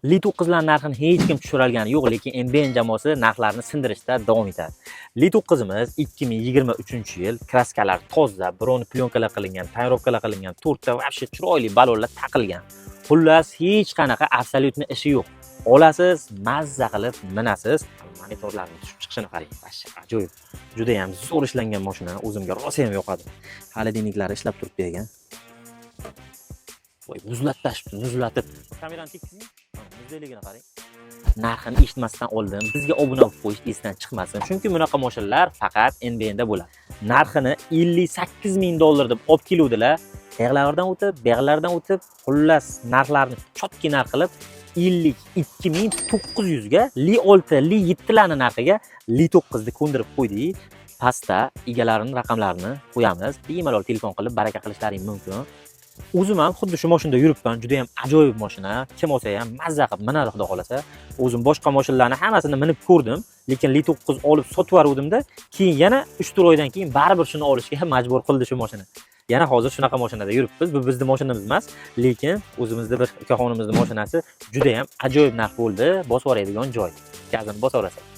Li9lar narxini hech kim tushira olgani yo'q, lekin NBN jamoasi narxlarni sindirishda davom etadi. Li9imiz 2023-yil, kraskalar toza, bron plyonkalar qilingan, tonirovkalar qilingan, 4 ta вообще chiroyli balonlar taqilgan. Xullas, hech qanaqa absolyutni ishi yo'q. Olasiz, mazza qilib minasiz. Monitorlarning tushib chiqishini qarang. Ajoyib. Juda ham zo'r ishlangan mashina, o'zimga rosa ham yoqadi. Xolodilniklari ishlab turibdi ekan. Voy, muzlatib. Kamerani teksizmi? Muzlayligini qarang. Narxini eshitmasdan oldin bizga obuna bo'lib qo'yish esdan chiqmasin. Chunki bunaqa mashinalar faqat NBN da bo'ladi. Narxini $58,000 deb olib keluvdilar. Yig'lardan o'tib, xullas narxlarni chotki narx qilib 52,900 ga Li6, Li7 larning narxiga Li9 ni ko'ndirib qo'ydik. Pastda egalarining raqamlarini qo'yamiz. Bemalol telefon qilib baraka qilishlaring mumkin. O'zim ham xuddi shu mashinada yuribman. Juda ham ajoyib mashina. Kim olsa ham mazza qilib minadi, xudo xolasa. O'zim boshqa mashinalarni hammasini minib ko'rdim, lekin Li9 olib sotib yuboruvdim-da, keyin yana 3-4 oydan keyin baribir shuni olishga majbur qildi shu mashina. Yana hozir shunaqa mashinada yuribmiz. Bu bizning mashinamiz emas, lekin o'zimizda bir ukaxonimizning mashinasi juda ham ajoyib narx bo'ldi. Bosib yuboradigan joy. Gazini bosib yuborasiz.